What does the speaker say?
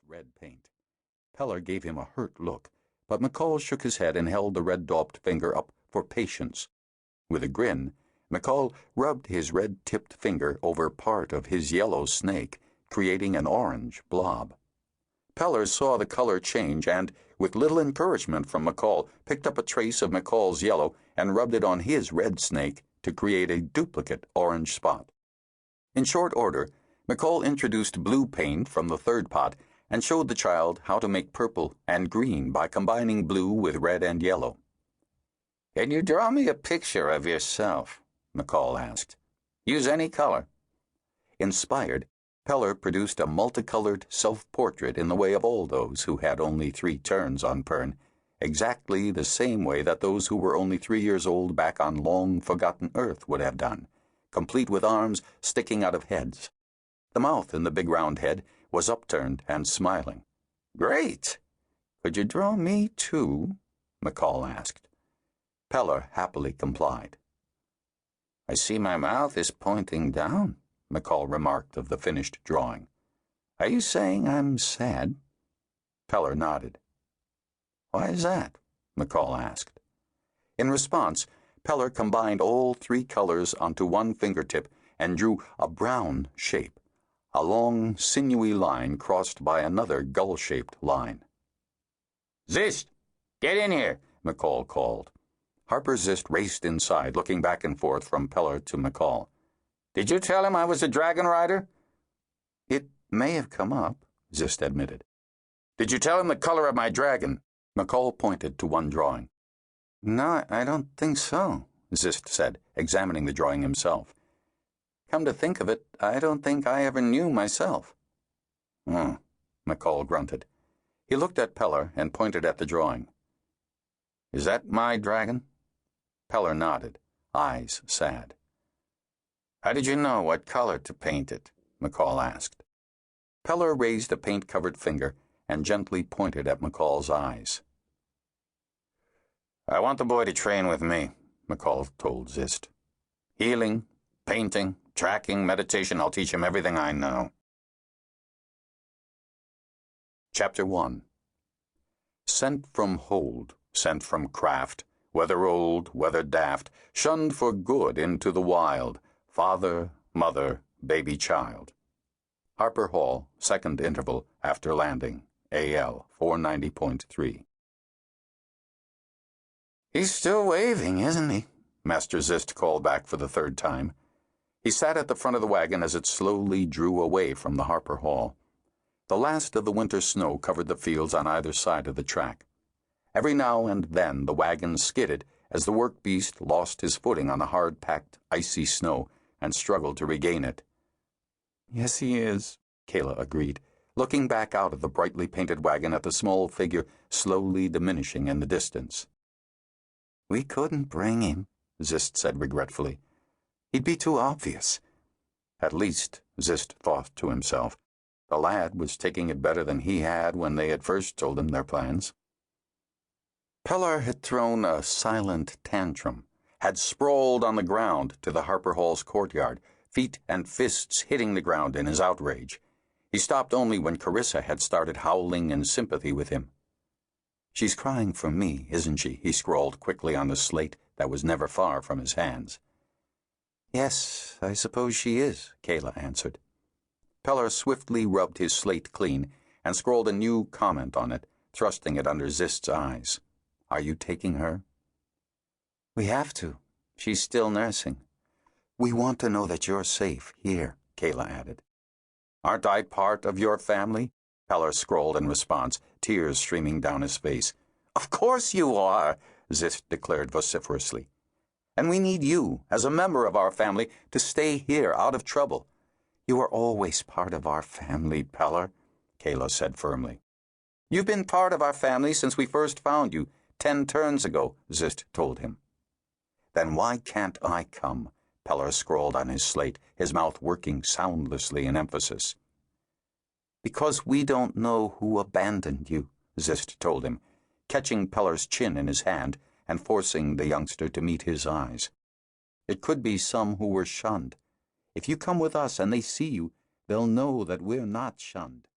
red paint. Pellar gave him a hurt look, but McCall shook his head and held the red-daubed finger up for patience. With a grin, McCall rubbed his red-tipped finger over part of his yellow snake, creating an orange blob. Pellar saw the color change and, with little encouragement from McCall, picked up a trace of McCall's yellow and rubbed it on his red snake to create a duplicate orange spot. In short order, McCall introduced blue paint from the third pot and showed the child how to make purple and green by combining blue with red and yellow. "Can you draw me a picture of yourself?" McCall asked. "Use any color." Inspired, Pellar produced a multicolored self-portrait in the way of all those who had only 3 turns on Pern, exactly the same way that those who were only 3 years old back on long-forgotten Earth would have done, complete with arms sticking out of heads. The mouth in the big round head was upturned and smiling. "Great! Could you draw me too?" McCall asked. Pellar happily complied. "I see my mouth is pointing down," McCall remarked of the finished drawing. "Are you saying I'm sad?" Pellar nodded. "Why is that?" McCall asked. In response, Pellar combined all 3 colors onto one fingertip and drew a brown shape, a long, sinewy line crossed by another gull-shaped line. "Zist! Get in here!" McCall called. Harper Zist raced inside, looking back and forth from Pellar to McCall. "Did you tell him I was a dragonrider?" "It may have come up," Zist admitted. "Did you tell him the color of my dragon?" McCall pointed to one drawing. "No, I don't think so," Zist said, examining the drawing himself. "Come to think of it, I don't think I ever knew myself." McCall grunted. He looked at Pellar and pointed at the drawing. "Is that my dragon?" Pellar nodded, eyes sad. "How did you know what color to paint it?" McCall asked. Pellar raised a paint-covered finger and gently pointed at McCall's eyes. "I want the boy to train with me," McCall told Zist. "Healing, painting, tracking, meditation, I'll teach him everything I know." Chapter 1. Sent from hold, sent from craft, whether old, whether daft, shunned for good into the wild, father, mother, baby child. Harper Hall, second interval after landing, AL 490.3. "He's still waving, isn't he?" Master Zist called back for the 3rd time. He sat at the front of the wagon as it slowly drew away from the Harper Hall. The last of the winter snow covered the fields on either side of the track. Every now and then the wagon skidded as the work beast lost his footing on the hard-packed, icy snow and struggled to regain it. "Yes, he is," Kayla agreed, looking back out of the brightly painted wagon at the small figure slowly diminishing in the distance. "We couldn't bring him," Zist said regretfully. "He'd be too obvious." At least, Zist thought to himself, the lad was taking it better than he had when they had first told him their plans. Pellar had thrown a silent tantrum, had sprawled on the ground to the Harper Hall's courtyard, feet and fists hitting the ground in his outrage. He stopped only when Carissa had started howling in sympathy with him. "She's crying for me, isn't she?" he scrawled quickly on the slate that was never far from his hands. "Yes, I suppose she is," Kayla answered. Pellar swiftly rubbed his slate clean and scrawled a new comment on it, thrusting it under Zist's eyes. "Are you taking her?" "We have to. She's still nursing." "We want to know that you're safe here," Kayla added. "Aren't I part of your family?" Pellar scrawled in response, tears streaming down his face. "Of course you are," Zist declared vociferously. "And we need you, as a member of our family, to stay here out of trouble." "You are always part of our family, Pellar," Kayla said firmly. "You've been part of our family since we first found you 10 turns ago," Zist told him. "Then why can't I come?" Pellar scrawled on his slate, his mouth working soundlessly in emphasis. "Because we don't know who abandoned you," Zist told him, catching Pellar's chin in his hand and forcing the youngster to meet his eyes. "It could be some who were shunned. If you come with us and they see you, they'll know that we're not shunned."